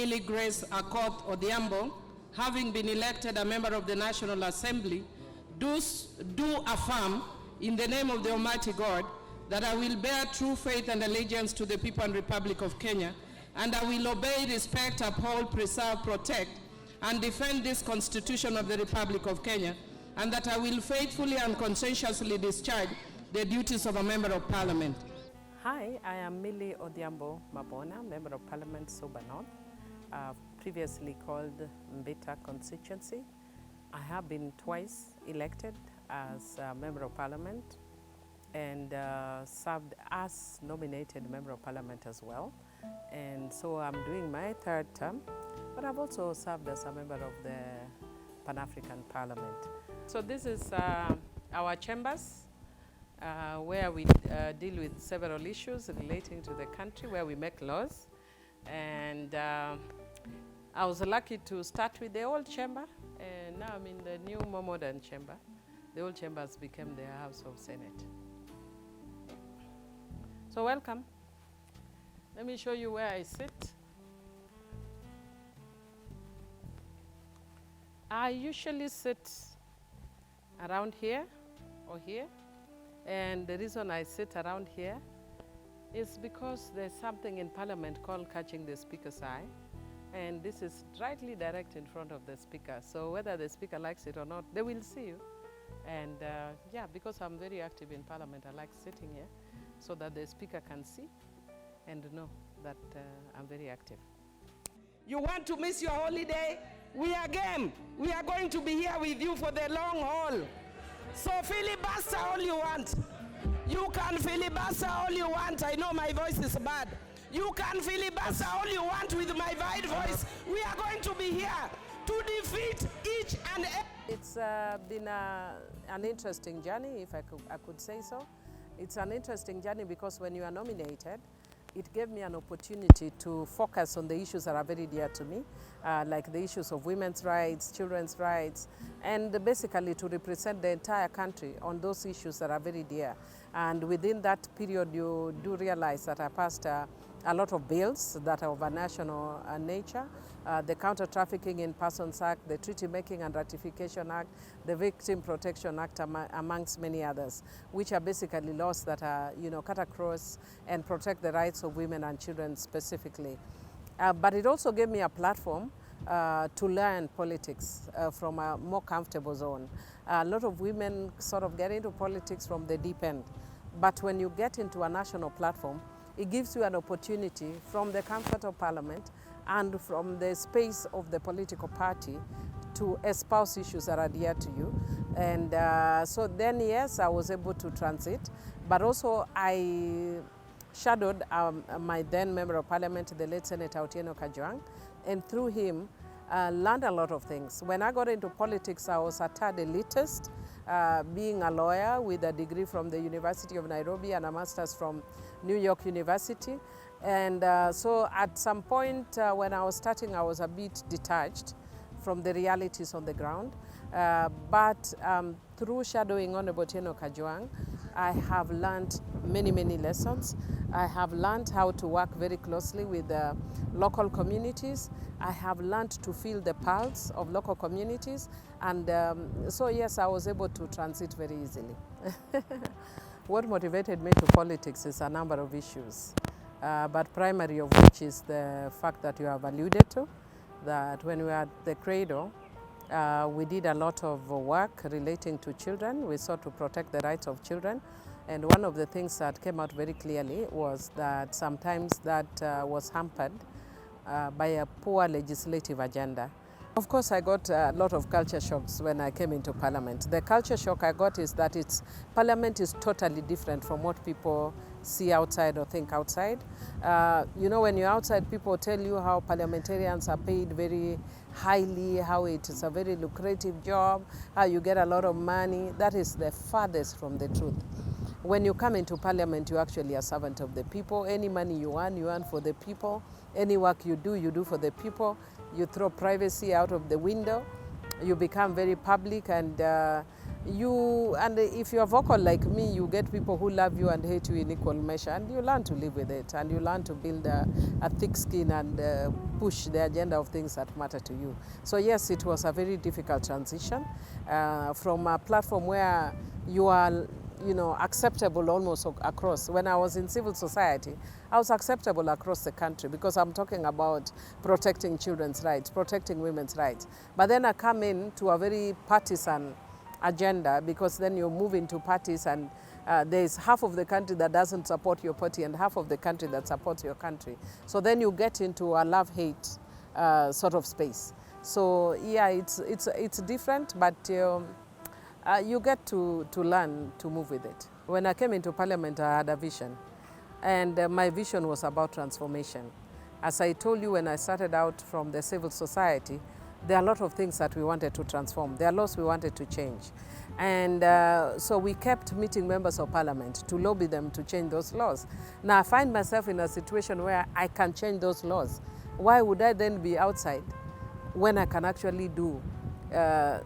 Hon.Millie Grace Akoth Odhiambo, having been elected a member of the National Assembly, do affirm in the name of the Almighty God that I will bear true faith and allegiance to the people and Republic of Kenya, and I will obey, respect, uphold, preserve, protect, and defend this Constitution of the Republic of Kenya, and that I will faithfully and conscientiously discharge the duties of a Member of Parliament. Hi, I am Millie Odhiambo Mabona, Member of Parliament, Suba North, previously called Mabona Constituency. I have been twice elected as a Member of Parliament and served as nominated Member of Parliament as well. And so I'm doing my third term, but I've also served as a member of the Pan-African Parliament. So this is our chambers where we deal with several issues relating to the country, where we make laws. And I was lucky to start with the old chamber, and now I'm in the new, more modern chamber. The old chambers became the House of Senate. So welcome. Let me show you where I sit. I usually sit around here or here. And the reason I sit around here is because there's something in Parliament called catching the Speaker's eye. And this is rightly direct in front of the Speaker. So whether the Speaker likes it or not, they will see you. And yeah, because I'm very active in Parliament, I like sitting here so that the Speaker can see and know that I'm very active. You want to miss your holiday? We are game. We are going to be here with you for the long haul. So filibuster all you want. You can filibuster all you want. I know my voice is bad. You can filibuster all you want with my wide voice. We are going to be here to defeat each and every. It's been an interesting journey, if I could say so. It's an interesting journey because when you are nominated, it gave me an opportunity to focus on the issues that are very dear to me, like the issues of women's rights, children's rights, and basically to represent the entire country on those issues that are very dear. And within that period, you do realize that I passed a lot of bills that are of a national nature, the Counter-Trafficking in Persons Act, the Treaty Making and Ratification Act, the Victim Protection Act, amongst many others, which are basically laws that are, cut across and protect the rights of women and children specifically. But it also gave me a platform to learn politics from a more comfortable zone. A lot of women sort of get into politics from the deep end. But when you get into a national platform, it gives you an opportunity from the comfort of Parliament and from the space of the political party to espouse issues that are dear to you. And so then, yes, I was able to transit, but also I shadowed my then Member of Parliament, the late Senator Otieno Kajwang, and through him, learned a lot of things. When I got into politics, I was a tad elitist, being a lawyer with a degree from the University of Nairobi and a master's from New York University. And so at some point when I was starting, I was a bit detached from the realities on the ground. But through shadowing Honorable Otieno Kajwang, I have learned many, many lessons. I have learned how to work very closely with local communities. I have learned to feel the pulse of local communities. And so yes, I was able to transit very easily. What motivated me to politics is a number of issues, but primary of which is the fact that you have alluded to, that when we were at the Cradle, we did a lot of work relating to children. We sought to protect the rights of children. And one of the things that came out very clearly was that sometimes that was hampered by a poor legislative agenda. Of course, I got a lot of culture shocks when I came into Parliament. The culture shock I got is that Parliament is totally different from what people see outside or think outside. When you're outside, people tell you how parliamentarians are paid very highly, how it is a very lucrative job, how you get a lot of money. That is the farthest from the truth. When you come into Parliament, you're actually a servant of the people. Any money you earn for the people. Any work you do for the people. You throw privacy out of the window. You become very public, and and if you're vocal like me, you get people who love you and hate you in equal measure, and you learn to live with it, and you learn to build a thick skin and push the agenda of things that matter to you. So yes, it was a very difficult transition from a platform where you are acceptable almost across. When I was in civil society, I was acceptable across the country because I'm talking about protecting children's rights, protecting women's rights. But then I come in to a very partisan agenda, because then you move into parties and there's half of the country that doesn't support your party and half of the country that supports your country. So then you get into a love-hate sort of space. So yeah, it's different, but you get to learn to move with it. When I came into Parliament, I had a vision, and my vision was about transformation. As I told you, when I started out from the civil society, there are a lot of things that we wanted to transform. There are laws we wanted to change. And so we kept meeting members of Parliament to lobby them to change those laws. Now I find myself in a situation where I can change those laws. Why would I then be outside when I can actually do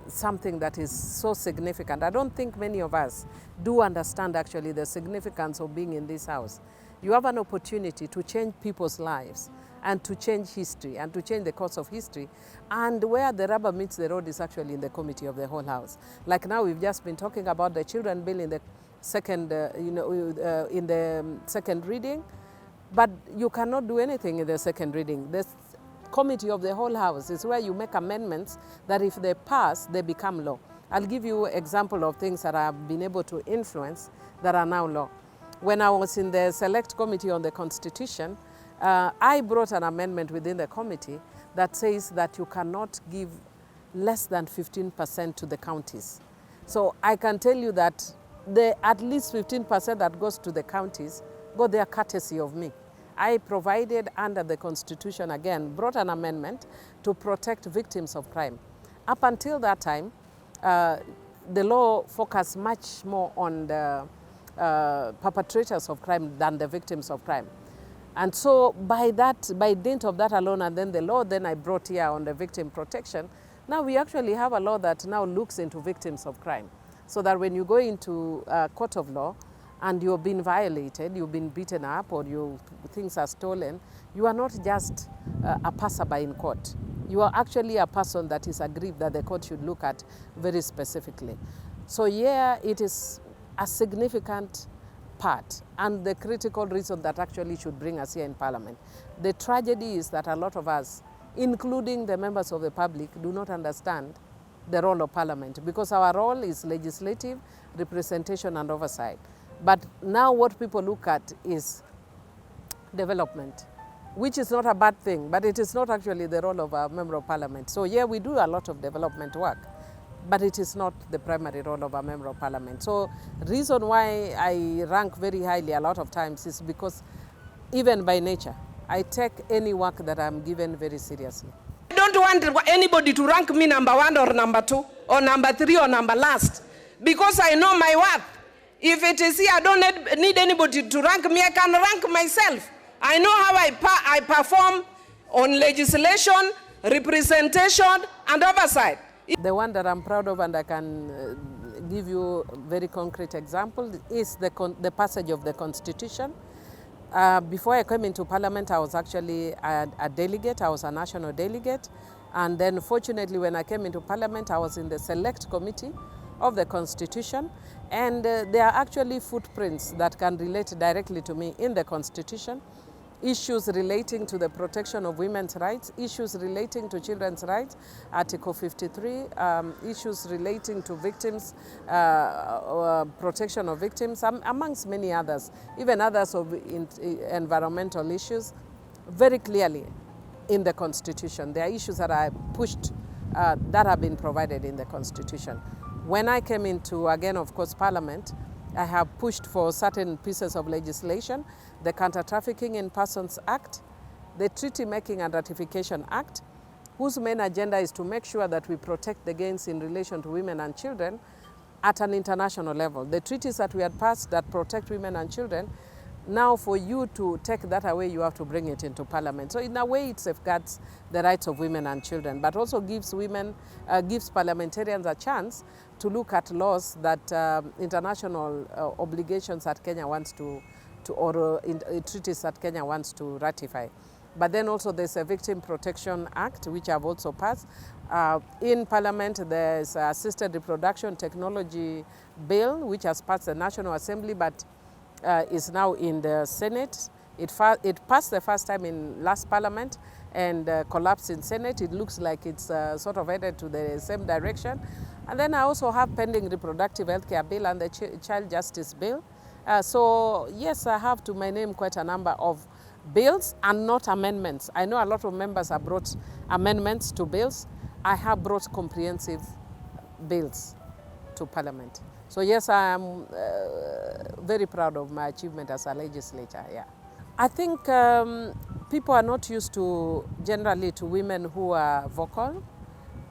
something that is so significant? I don't think many of us do understand actually the significance of being in this house. You have an opportunity to change people's lives and to change history and to change the course of history. And where the rubber meets the road is actually in the committee of the whole house. Like now we've just been talking about the children bill in the second, in the second reading, but you cannot do anything in the second reading. The committee of the whole house is where you make amendments that if they pass, they become law. I'll give you an example of things that I've been able to influence that are now law. When I was in the Select Committee on the Constitution, I brought an amendment within the committee that says that you cannot give less than 15% to the counties. So I can tell you that at least 15% that goes to the counties go there courtesy of me. I provided under the Constitution, again, brought an amendment to protect victims of crime. Up until that time, the law focused much more on the perpetrators of crime than the victims of crime. And so by dint of that alone, and then the law then I brought here on the victim protection, now we actually have a law that now looks into victims of crime. So that when you go into a court of law and you've been violated, you've been beaten up, or things are stolen, you are not just a passerby in court. You are actually a person that is aggrieved that the court should look at very specifically. So yeah, it is a significant part and the critical reason that actually should bring us here in Parliament. The tragedy is that a lot of us, including the members of the public, do not understand the role of Parliament, because our role is legislative, representation and oversight. But now what people look at is development, which is not a bad thing, but it is not actually the role of a member of Parliament. So yeah, we do a lot of development work, but it is not the primary role of a member of Parliament. So reason why I rank very highly a lot of times is because even by nature, I take any work that I'm given very seriously. I don't want anybody to rank me number 1 or number 2 or number 3 or number last, because I know my worth. If it is here, I don't need anybody to rank me. I can rank myself. I know how I perform on legislation, representation and oversight. The one that I'm proud of, and I can give you a very concrete example, is the passage of the Constitution. Before I came into Parliament, I was actually a delegate. I was a national delegate. And then fortunately, when I came into Parliament, I was in the Select Committee of the Constitution. And there are actually footprints that can relate directly to me in the Constitution. Issues relating to the protection of women's rights, issues relating to children's rights, Article 53, issues relating to victims, protection of victims, amongst many others, even others of environmental issues, very clearly in the Constitution. There are issues that are pushed, that have been provided in the Constitution. When I came into, again, of course, Parliament, I have pushed for certain pieces of legislation, the Counter-Trafficking in Persons Act, the Treaty Making and Ratification Act, whose main agenda is to make sure that we protect the gains in relation to women and children at an international level. The treaties that we had passed that protect women and children Now for you to take that away, you have to bring it into Parliament. So in a way, it safeguards the rights of women and children, but also gives gives parliamentarians a chance to look at laws that international obligations that Kenya wants or treaties that Kenya wants to ratify. But then also there's a Victim Protection Act, which I've also passed. In Parliament, there's Assisted Reproduction Technology Bill, which has passed the National Assembly, but is now in the Senate. It passed the first time in last Parliament and collapsed in Senate. It looks like it's sort of headed to the same direction. And then I also have pending Reproductive Healthcare Bill and the Child Justice Bill. So yes, I have to my name quite a number of bills and not amendments. I know a lot of members have brought amendments to bills. I have brought comprehensive bills to Parliament. So yes, I am very proud of my achievement as a legislator. Yeah, I think people are not used to generally to women who are vocal,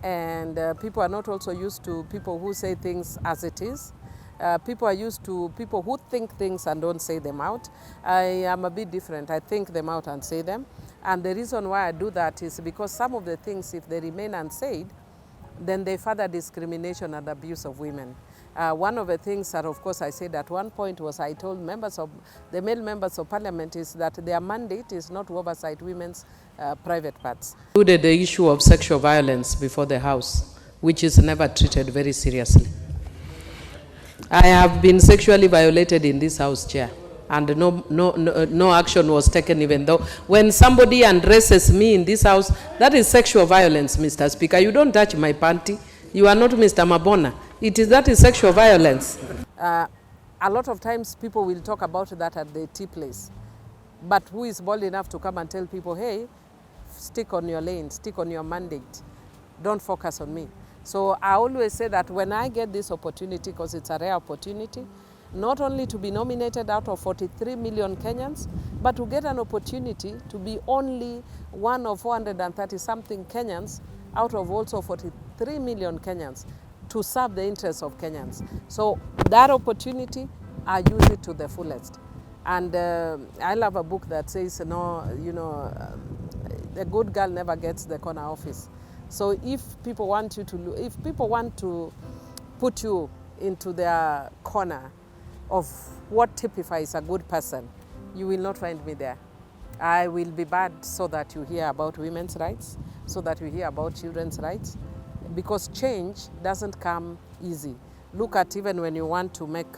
and people are not also used to people who say things as it is. People are used to people who think things and don't say them out. I am a bit different. I think them out and say them. And the reason why I do that is because some of the things, if they remain unsaid, then they further discrimination and abuse of women. One of the things that, of course, I said at one point was I told the male members of Parliament is that their mandate is not to oversight women's private parts. Included the issue of sexual violence before the House, which is never treated very seriously. I have been sexually violated in this House, Chair, and no action was taken, even though when somebody undresses me in this House, that is sexual violence, Mr. Speaker. You don't touch my panty. You are not Mr. Mabona. That is sexual violence. A lot of times people will talk about that at the tea place. But who is bold enough to come and tell people, hey, stick on your lane, stick on your mandate, don't focus on me. So I always say that when I get this opportunity, because it's a rare opportunity, not only to be nominated out of 43 million Kenyans, but to get an opportunity to be only one of 430-something Kenyans out of also 43 million Kenyans to serve the interests of Kenyans. So that opportunity, I use it to the fullest. And I love a book that says, the good girl never gets the corner office. So if people want to put you into their corner of what typifies a good person, you will not find me there. I will be bad so that you hear about women's rights, so that you hear about children's rights, because change doesn't come easy. Look at even when you want to make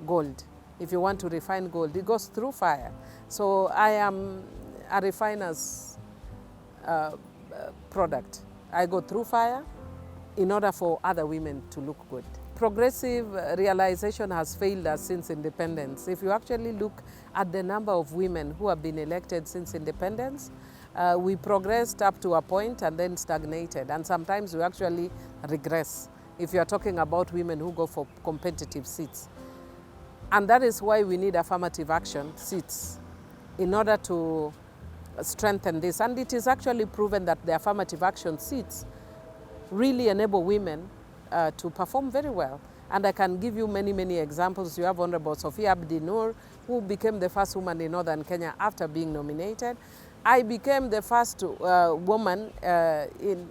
gold. If you want to refine gold, it goes through fire. So I am a refiner's product. I go through fire in order for other women to look good. Progressive realization has failed us since independence. If you actually look at the number of women who have been elected since independence, we progressed up to a point and then stagnated, and sometimes we actually regress if you are talking about women who go for competitive seats. And that is why we need affirmative action seats in order to strengthen this. And it is actually proven that the affirmative action seats really enable women to perform very well. And I can give you many, many examples. You have Honorable Sophia Abdinur, who became the first woman in Northern Kenya after being nominated. I became the first woman in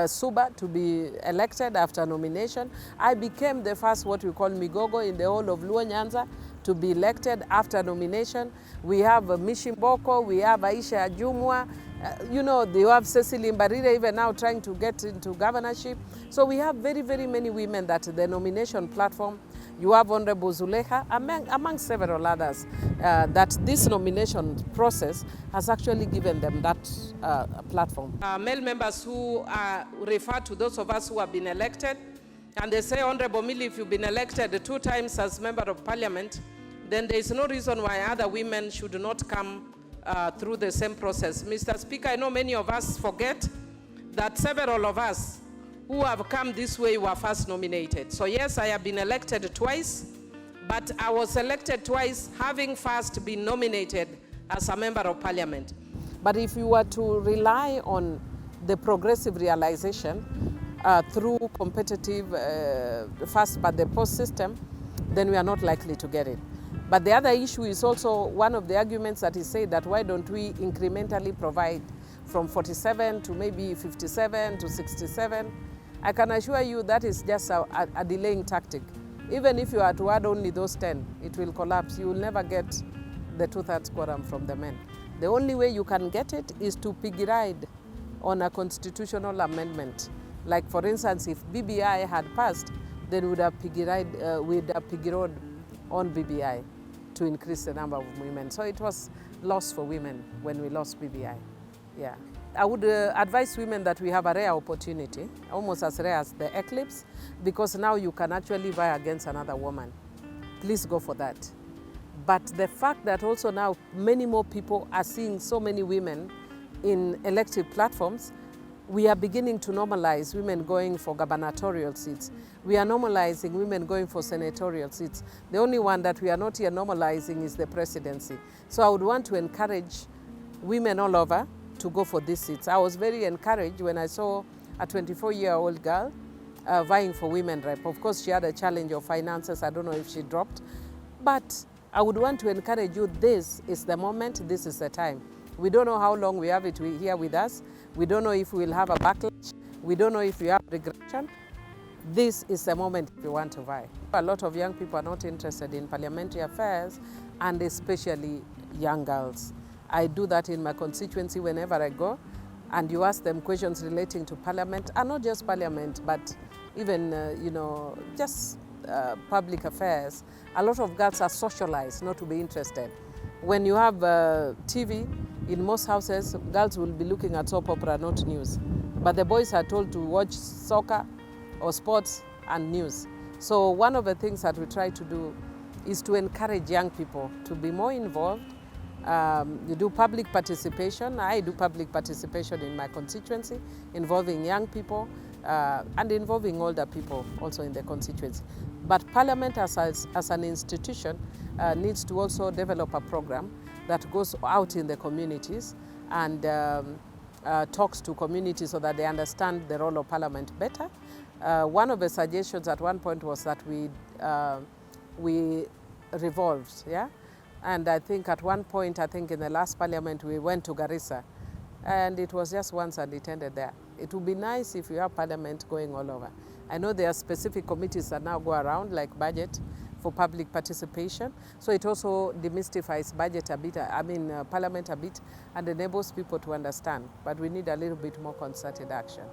Suba to be elected after nomination. I became the first what we call Migogo in the whole of Luo Nyanza to be elected after nomination. We have Mishimboko, we have Aisha Jumwa, you have Cecily Mbarire even now trying to get into governorship. So we have very, very many women that the nomination platform. You have Honorable Zuleha, among several others, that this nomination process has actually given them that platform. Male members who refer to those of us who have been elected, and they say, Hon.Millie, if you've been elected 2 times as Member of Parliament, then there is no reason why other women should not come through the same process. Mr. Speaker, I know many of us forget that several of us who have come this way were first nominated. So yes, I have been elected twice, but I was elected twice having first been nominated as a Member of Parliament. But if you were to rely on the progressive realization through competitive first but the post system, then we are not likely to get it. But the other issue is also one of the arguments that he said that why don't we incrementally provide from 47 to maybe 57 to 67. I can assure you that is just a delaying tactic. Even if you are to add only those 10, it will collapse. You will never get the 2/3 quorum from the men. The only way you can get it is to piggy ride on a constitutional amendment. Like for instance, if BBI had passed, then we'd have piggy rode on BBI to increase the number of women. So it was loss for women when we lost BBI. Yeah. I would advise women that we have a rare opportunity, almost as rare as the eclipse, because now you can actually vie against another woman. Please go for that. But the fact that also now many more people are seeing so many women in elective platforms, we are beginning to normalize women going for gubernatorial seats. We are normalizing women going for senatorial seats. The only one that we are not yet normalizing is the presidency. So I would want to encourage women all over to go for these seats. I was very encouraged when I saw a 24-year-old girl vying for women rep. Of course, she had a challenge of finances. I don't know if she dropped. But I would want to encourage you, this is the moment, this is the time. We don't know how long we have it here with us. We don't know if we'll have a backlash. We don't know if we have regression. This is the moment if you want to vie. A lot of young people are not interested in parliamentary affairs, and especially young girls. I do that in my constituency whenever I go, and you ask them questions relating to parliament, and not just parliament, but even, just public affairs. A lot of girls are socialized not to be interested. When you have TV, in most houses, girls will be looking at soap opera, not news. But the boys are told to watch soccer or sports and news. So one of the things that we try to do is to encourage young people to be more involved. You do public participation. I do public participation in my constituency, involving young people and involving older people also in the constituency. But Parliament as an institution needs to also develop a program that goes out in the communities and talks to communities so that they understand the role of Parliament better. One of the suggestions at one point was that we revolved, yeah? And I think at one point, in the last Parliament, we went to Garissa, and it was just once and it ended there. It would be nice if you have Parliament going all over. I know there are specific committees that now go around, like budget, for public participation. So it also demystifies budget a bit, Parliament a bit, and enables people to understand. But we need a little bit more concerted action.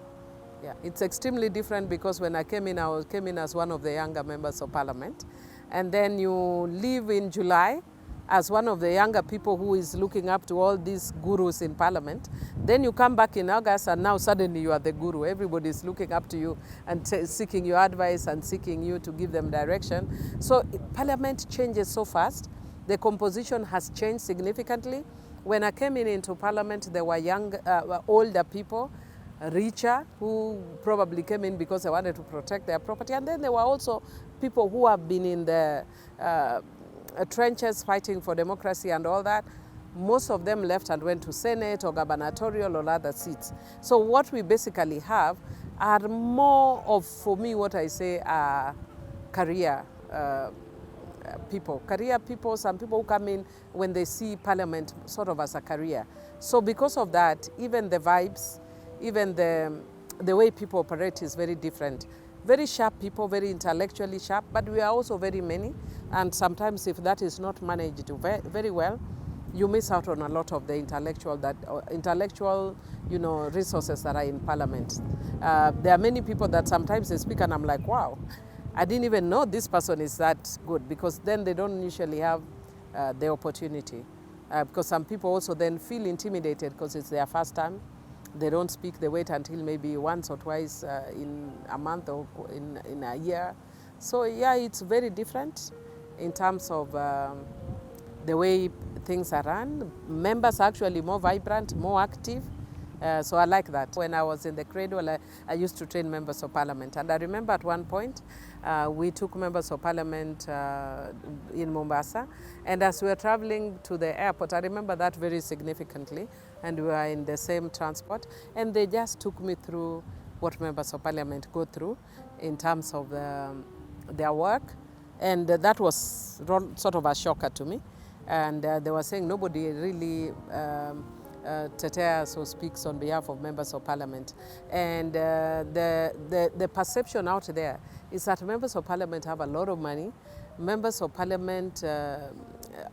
Yeah, it's extremely different because when I came in as one of the younger members of Parliament, and then you leave in July as one of the younger people who is looking up to all these gurus in Parliament. Then you come back in August and now suddenly you are the guru. Everybody is looking up to you and seeking your advice and seeking you to give them direction. So Parliament changes so fast. The composition has changed significantly. When I came into Parliament, there were older people, richer, who probably came in because they wanted to protect their property. And then there were also people who have been in the trenches fighting for democracy and all that. Most of them left and went to Senate or gubernatorial or other seats. So what we basically have are more of, for me, what I say are career people. Career people, some people who come in when they see Parliament sort of as a career. So because of that, even the vibes, even the way people operate is very different. Very sharp people, very intellectually sharp, but we are also very many. And sometimes if that is not managed very well, you miss out on a lot of the intellectual resources that are in Parliament. There are many people that sometimes they speak and I'm like, wow, I didn't even know this person is that good, because then they don't usually have the opportunity. Because some people also then feel intimidated because it's their first time. They don't speak, they wait until maybe once or twice in a month or in a year. So yeah, it's very different in terms of the way things are run. Members are actually more vibrant, more active. So I like that. When I was in the Cradle, I used to train members of Parliament. And I remember at one point, we took members of Parliament in Mombasa. And as we were traveling to the airport, I remember that very significantly. And we were in the same transport. And they just took me through what members of Parliament go through in terms of their work, And that was sort of a shocker to me. And they were saying nobody really teteas or speaks on behalf of members of parliament. And the perception out there is that members of parliament have a lot of money. Members of parliament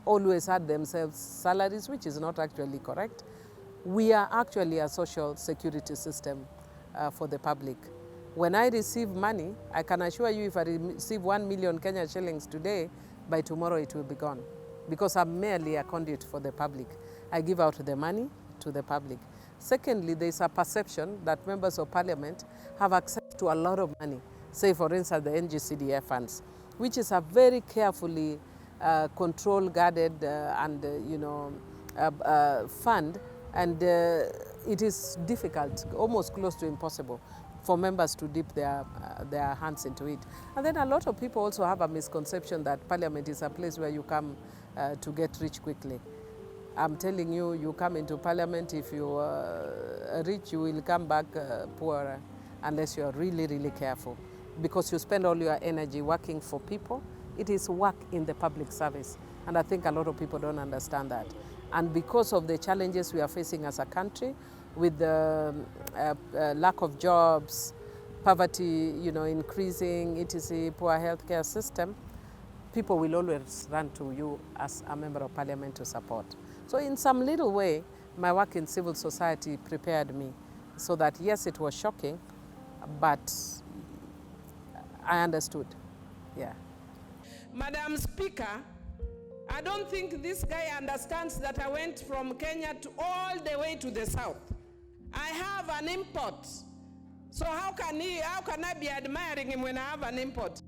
always had themselves salaries, which is not actually correct. We are actually a social security system for the public. When I receive money, I can assure you if I receive 1 million Kenya shillings today, by tomorrow it will be gone. Because I'm merely a conduit for the public. I give out the money to the public. Secondly, there's a perception that members of parliament have access to a lot of money. Say, for instance, the NGCDF funds, which is a very carefully controlled, guarded, and fund. And it is difficult, almost close to impossible, for members to dip their hands into it. And then a lot of people also have a misconception that parliament is a place where you come to get rich quickly. I'm telling you, you come into parliament, if you are rich, you will come back poorer unless you are really, really careful. Because you spend all your energy working for people. It is work in the public service. And I think a lot of people don't understand that. And because of the challenges we are facing as a country, with the lack of jobs, poverty, increasing, etc., poor healthcare system, people will always run to you as a member of parliament to support. So in some little way, my work in civil society prepared me so that, yes, it was shocking, but I understood, yeah. Madam Speaker, I don't think this guy understands that I went from Kenya to all the way to the south. I have an import. So how can I be admiring him when I have an import?